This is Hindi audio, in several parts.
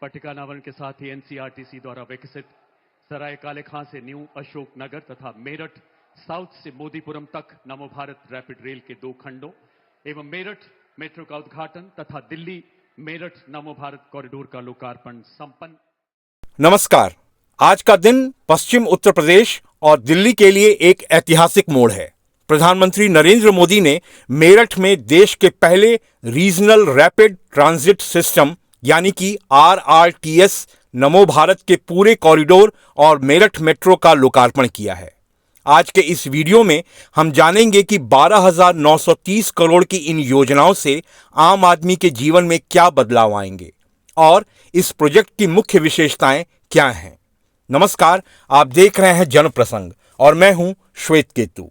पट्टिका नावरण के साथ ही एनसीईआरटी द्वारा विकसित सराय काले खां से न्यू अशोक नगर तथा मेरठ साउथ से मोदीपुरम तक नमो भारत रैपिड रेल के 2 खंडों एवं मेरठ मेट्रो का उद्घाटन तथा दिल्ली मेरठ नमो भारत कॉरिडोर का लोकार्पण संपन्न। नमस्कार। आज का दिन पश्चिम उत्तर प्रदेश और दिल्ली के लिए एक ऐतिहासिक मोड़ है। प्रधानमंत्री नरेंद्र मोदी ने मेरठ में देश के पहले रीजनल रैपिड ट्रांजिट सिस्टम यानी कि RRTS नमो भारत के पूरे कॉरिडोर और मेरठ मेट्रो का लोकार्पण किया है। आज के इस वीडियो में हम जानेंगे कि 12,930 करोड़ की इन योजनाओं से आम आदमी के जीवन में क्या बदलाव आएंगे और इस प्रोजेक्ट की मुख्य विशेषताएं क्या हैं। नमस्कार, आप देख रहे हैं जनप्रसंग और मैं हूं श्वेत केतु।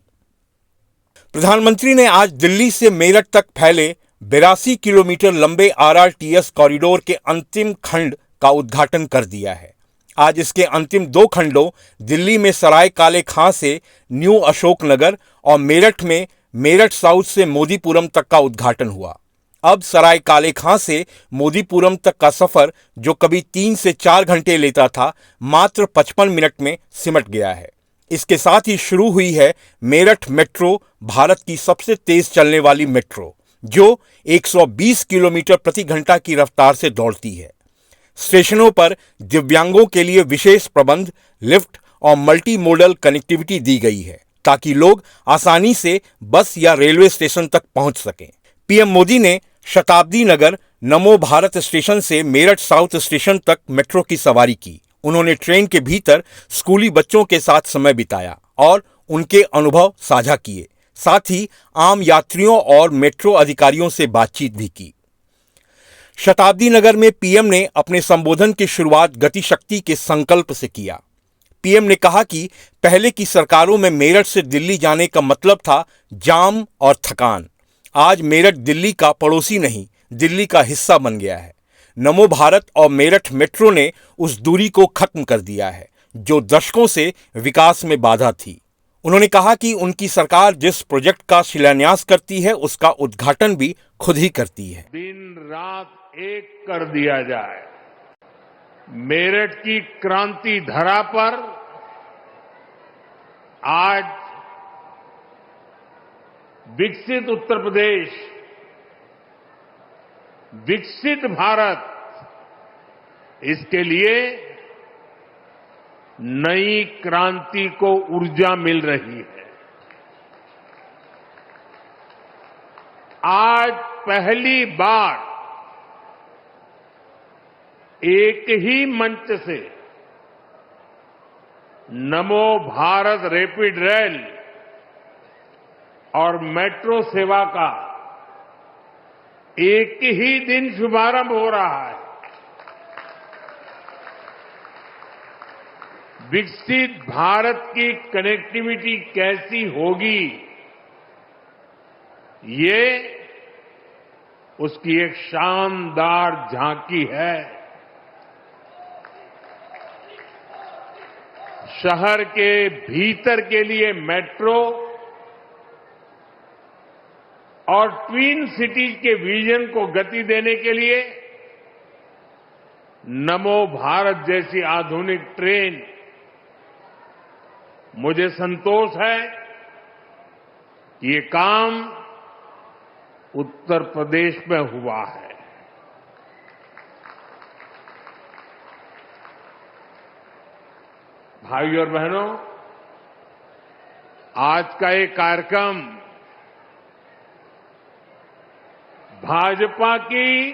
प्रधानमंत्री ने आज दिल्ली से मेरठ तक फैले 82 किलोमीटर लंबे RRTS कॉरिडोर के अंतिम खंड का उद्घाटन कर दिया है। आज इसके अंतिम 2 खंडों दिल्ली में सराय काले खां से न्यू अशोक नगर और मेरठ में मेरठ साउथ से मोदीपुरम तक का उद्घाटन हुआ। अब सराय काले खां से मोदीपुरम तक का सफर जो कभी 3 से 4 घंटे लेता था, मात्र 55 मिनट में सिमट गया है। इसके साथ ही शुरू हुई है मेरठ मेट्रो, भारत की सबसे तेज चलने वाली मेट्रो, जो 120 किलोमीटर प्रति घंटा की रफ्तार से दौड़ती है। स्टेशनों पर दिव्यांगों के लिए विशेष प्रबंध, लिफ्ट और मल्टी मोडल कनेक्टिविटी दी गई है ताकि लोग आसानी से बस या रेलवे स्टेशन तक पहुंच सकें। पीएम मोदी ने शताब्दी नगर नमो भारत स्टेशन से मेरठ साउथ स्टेशन तक मेट्रो की सवारी की। उन्होंने ट्रेन के भीतर स्कूली बच्चों के साथ समय बिताया और उनके अनुभव साझा किए। साथ ही आम यात्रियों और मेट्रो अधिकारियों से बातचीत भी की। शताब्दी नगर में पीएम ने अपने संबोधन की शुरुआत गति शक्ति के संकल्प से किया। पीएम ने कहा कि पहले की सरकारों में मेरठ से दिल्ली जाने का मतलब था जाम और थकान। आज मेरठ दिल्ली का पड़ोसी नहीं, दिल्ली का हिस्सा बन गया है। नमो भारत और मेरठ मेट्रो ने उस दूरी को खत्म कर दिया है जो दशकों से विकास में बाधा थी। उन्होंने कहा कि उनकी सरकार जिस प्रोजेक्ट का शिलान्यास करती है उसका उद्घाटन भी खुद ही करती है। दिन रात एक कर दिया जाए। मेरठ की क्रांति धरा पर आज विकसित उत्तर प्रदेश, विकसित भारत, इसके लिए नई क्रांति को ऊर्जा मिल रही है। आज पहली बार एक ही मंच से नमो भारत रैपिड रेल और मेट्रो सेवा का एक ही दिन शुभारंभ हो रहा है। विकसित भारत की कनेक्टिविटी कैसी होगी, ये उसकी एक शानदार झांकी है। शहर के भीतर के लिए मेट्रो और ट्विन सिटीज के विजन को गति देने के लिए नमो भारत जैसी आधुनिक ट्रेन, मुझे संतोष है कि ये काम उत्तर प्रदेश में हुआ है। भाइयों और बहनों, आज का ये कार्यक्रम भाजपा की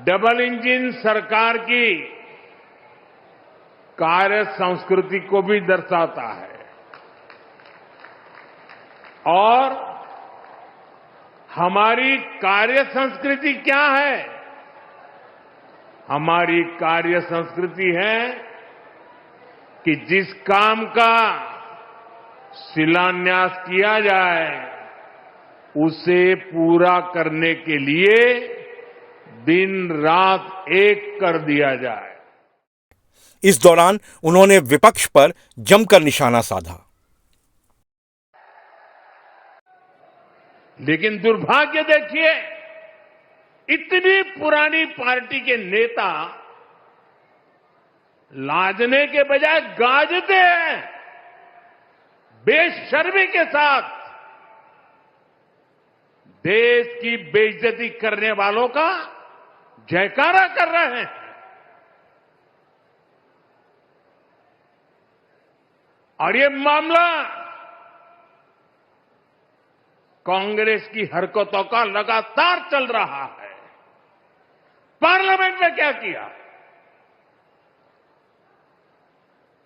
डबल इंजन सरकार की कार्य संस्कृति को भी दर्शाता है और हमारी कार्य संस्कृति क्या है? हमारी कार्य संस्कृति है कि जिस काम का शिलान्यास किया जाए उसे पूरा करने के लिए दिन रात एक कर दिया जाए। इस दौरान उन्होंने विपक्ष पर जमकर निशाना साधा। लेकिन दुर्भाग्य देखिए, इतनी पुरानी पार्टी के नेता लाजने के बजाय गाजते हैं, बेशर्मी के साथ देश की बेइज्जती करने वालों का जयकारा कर रहे हैं। और ये मामला कांग्रेस की हरकतों का लगातार चल रहा है। पार्लियामेंट में क्या किया?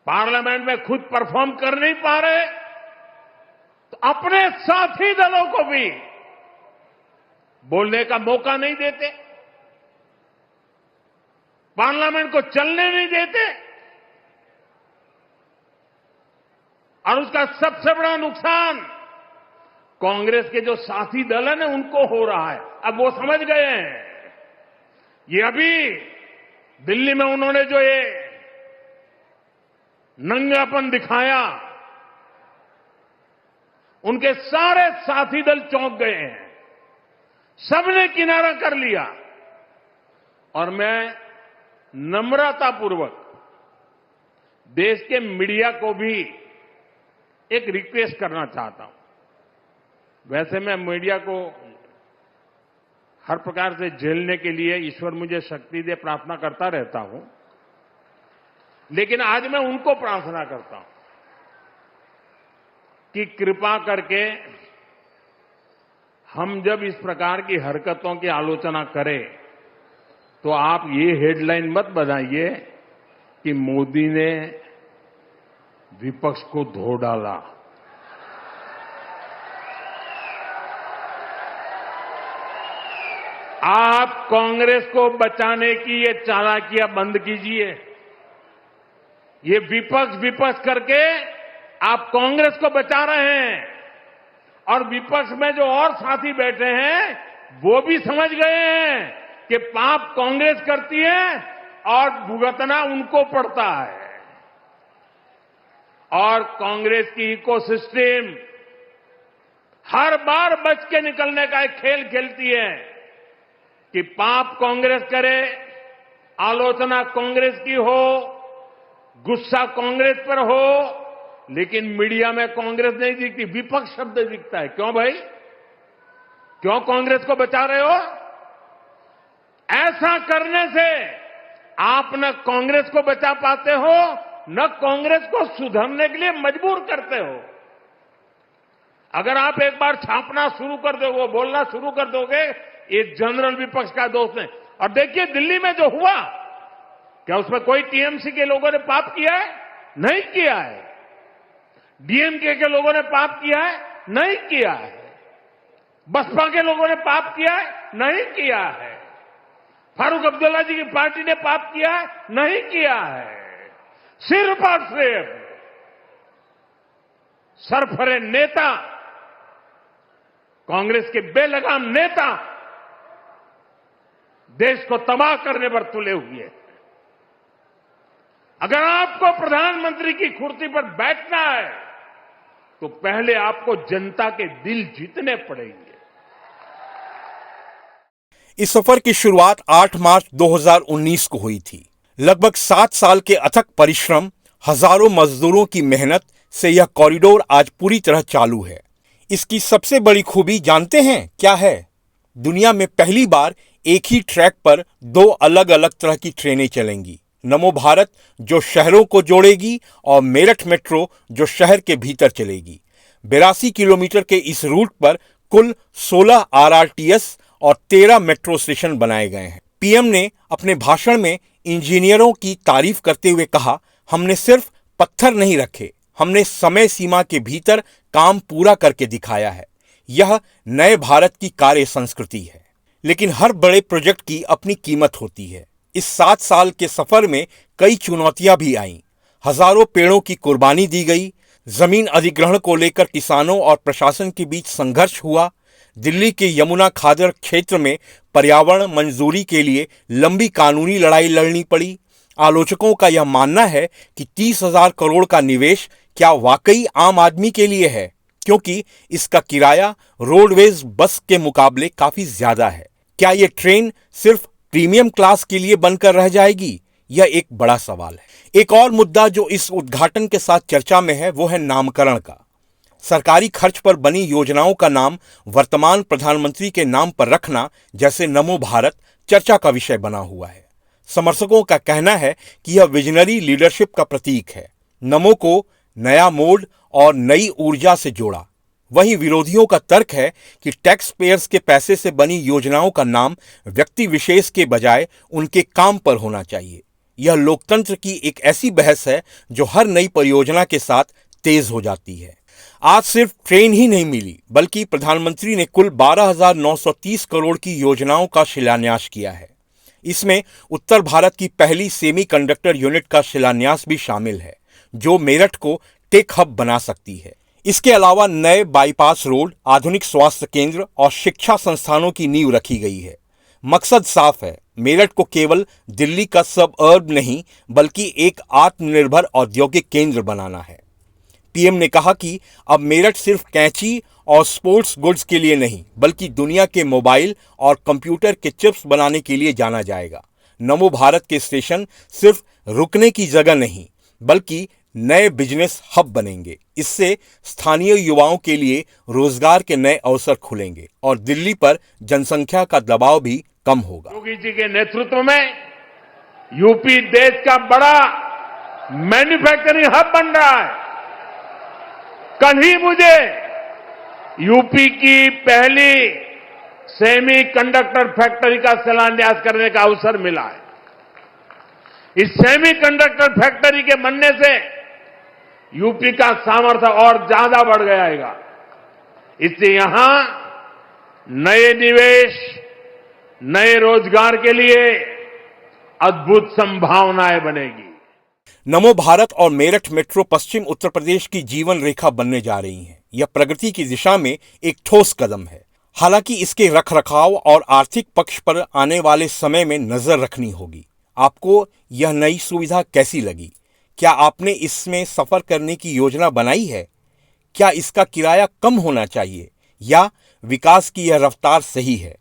पार्लियामेंट में खुद परफॉर्म कर नहीं पा रहे तो अपने साथी दलों को भी बोलने का मौका नहीं देते, पार्लियामेंट को चलने नहीं देते। और उसका सबसे बड़ा नुकसान कांग्रेस के जो साथी दल है ना उनको हो रहा है। अब वो समझ गए हैं। ये अभी दिल्ली में उन्होंने जो ये नंगापन दिखाया, उनके सारे साथी दल चौंक गए हैं, सबने किनारा कर लिया। और मैं नम्रतापूर्वक देश के मीडिया को भी एक रिक्वेस्ट करना चाहता हूं। वैसे मैं मीडिया को हर प्रकार से झेलने के लिए ईश्वर मुझे शक्ति दे प्रार्थना करता रहता हूं, लेकिन आज मैं उनको प्रार्थना करता हूं कि कृपा करके हम जब इस प्रकार की हरकतों की आलोचना करें तो आप ये हेडलाइन मत बनाइए कि मोदी ने विपक्ष को धो डाला। आप कांग्रेस को बचाने की ये चालाकियां बंद कीजिए। ये विपक्ष करके आप कांग्रेस को बचा रहे हैं, और विपक्ष में जो और साथी बैठे हैं वो भी समझ गए हैं कि पाप कांग्रेस करती है और भुगतना उनको पड़ता है। और कांग्रेस की इकोसिस्टम हर बार बच के निकलने का एक खेल खेलती है कि पाप कांग्रेस करे, आलोचना कांग्रेस की हो, गुस्सा कांग्रेस पर हो, लेकिन मीडिया में कांग्रेस नहीं दिखती, विपक्ष शब्द दिखता है। क्यों भाई? क्यों कांग्रेस को बचा रहे हो? ऐसा करने से आप न कांग्रेस को बचा पाते हो, न कांग्रेस को सुधरने के लिए मजबूर करते हो। अगर आप एक बार छापना शुरू कर दोगे, बोलना शुरू कर दोगे, ये जनरल विपक्ष का दोष है। और देखिए दिल्ली में जो हुआ, क्या उसमें कोई टीएमसी के लोगों ने पाप किया है? नहीं किया है। डीएमके के लोगों ने पाप किया है? नहीं किया है। बसपा के लोगों ने पाप किया है? नहीं किया है। फारूक अब्दुल्ला जी की पार्टी ने पाप किया है? नहीं किया है। सिर्फ और सिर्फ सरफरे नेता, कांग्रेस के बेलगाम नेता देश को तबाह करने पर तुले हुए हैं। अगर आपको प्रधानमंत्री की कुर्सी पर बैठना है तो पहले आपको जनता के दिल जीतने पड़ेंगे। इस सफर की शुरुआत 8 मार्च 2019 को हुई थी। लगभग 7 साल के अथक परिश्रम, हजारों मजदूरों की मेहनत से यह कॉरिडोर आज पूरी तरह चालू है। इसकी सबसे बड़ी खूबी जानते हैं क्या है? दुनिया में पहली बार एक ही ट्रैक पर 2 अलग अलग तरह की ट्रेनें चलेंगी। नमो भारत जो शहरों को जोड़ेगी और मेरठ मेट्रो जो शहर के भीतर चलेगी। 82 किलोमीटर के इस रूट पर कुल 16 आरआरटीएस और 13 मेट्रो स्टेशन बनाए गए हैं। पीएम ने अपने भाषण में इंजीनियरों की तारीफ करते हुए कहा, हमने सिर्फ पत्थर नहीं रखे, हमने समय सीमा के भीतर काम पूरा करके दिखाया है। यह नए भारत की कार्य संस्कृति है। लेकिन हर बड़े प्रोजेक्ट की अपनी कीमत होती है। इस 7 साल के सफर में कई चुनौतियां भी आईं। हजारों पेड़ों की कुर्बानी दी गई। जमीन अधिग्रहण को लेकर किसानों और प्रशासन के बीच संघर्ष हुआ। दिल्ली के यमुना खादर क्षेत्र में पर्यावरण मंजूरी के लिए लंबी कानूनी लड़ाई लड़नी पड़ी। आलोचकों का यह मानना है कि 30,000 करोड़ का निवेश क्या वाकई आम आदमी के लिए है, क्योंकि इसका किराया रोडवेज बस के मुकाबले काफी ज्यादा है। क्या ये ट्रेन सिर्फ प्रीमियम क्लास के लिए बनकर रह जाएगी? यह एक बड़ा सवाल है। एक और मुद्दा जो इस उद्घाटन के साथ चर्चा में है वो है नामकरण का। सरकारी खर्च पर बनी योजनाओं का नाम वर्तमान प्रधानमंत्री के नाम पर रखना, जैसे नमो भारत, चर्चा का विषय बना हुआ है। समर्थकों का कहना है कि यह विजनरी लीडरशिप का प्रतीक है। नमो को नया मोड और नई ऊर्जा से जोड़ा। वहीं विरोधियों का तर्क है कि टैक्स पेयर्स के पैसे से बनी योजनाओं का नाम व्यक्ति विशेष के बजाय उनके काम पर होना चाहिए। यह लोकतंत्र की एक ऐसी बहस है जो हर नई परियोजना के साथ तेज हो जाती है। आज सिर्फ ट्रेन ही नहीं मिली, बल्कि प्रधानमंत्री ने कुल 12,930 करोड़ की योजनाओं का शिलान्यास किया है। इसमें उत्तर भारत की पहली सेमीकंडक्टर यूनिट का शिलान्यास भी शामिल है, जो मेरठ को टेक हब बना सकती है। इसके अलावा नए बाईपास रोड, आधुनिक स्वास्थ्य केंद्र और शिक्षा संस्थानों की नींव रखी गई है। मकसद साफ है, मेरठ को केवल दिल्ली का सब अर्ब नहीं, बल्कि एक आत्मनिर्भर औद्योगिक केंद्र बनाना है। पीएम ने कहा कि अब मेरठ सिर्फ कैंची और स्पोर्ट्स गुड्स के लिए नहीं, बल्कि दुनिया के मोबाइल और कंप्यूटर के चिप्स बनाने के लिए जाना जाएगा। नमो भारत के स्टेशन सिर्फ रुकने की जगह नहीं, बल्कि नए बिजनेस हब बनेंगे। इससे स्थानीय युवाओं के लिए रोजगार के नए अवसर खुलेंगे और दिल्ली पर जनसंख्या का दबाव भी कम होगा। योगी जी के नेतृत्व में यूपी देश का बड़ा मैन्युफैक्चरिंग हब बन रहा है। कल ही मुझे यूपी की पहली सेमी कंडक्टर फैक्ट्री का शिलान्यास करने का अवसर मिला है। इस सेमी कंडक्टर फैक्ट्री के बनने से यूपी का सामर्थ्य और ज्यादा बढ़ जाएगा। इससे यहां नए निवेश, नए रोजगार के लिए अद्भुत संभावनाएं बनेगी। नमो भारत और मेरठ मेट्रो पश्चिम उत्तर प्रदेश की जीवन रेखा बनने जा रही हैं। यह प्रगति की दिशा में एक ठोस कदम है। हालांकि इसके रखरखाव और आर्थिक पक्ष पर आने वाले समय में नजर रखनी होगी। आपको यह नई सुविधा कैसी लगी? क्या आपने इसमें सफर करने की योजना बनाई है? क्या इसका किराया कम होना चाहिए या विकास की यह रफ्तार सही है?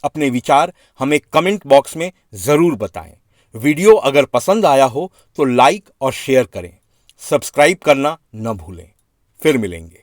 अपने विचार हमें कमेंट बॉक्स में जरूर बताएं। वीडियो अगर पसंद आया हो तो लाइक और शेयर करें। सब्सक्राइब करना न भूलें। फिर मिलेंगे।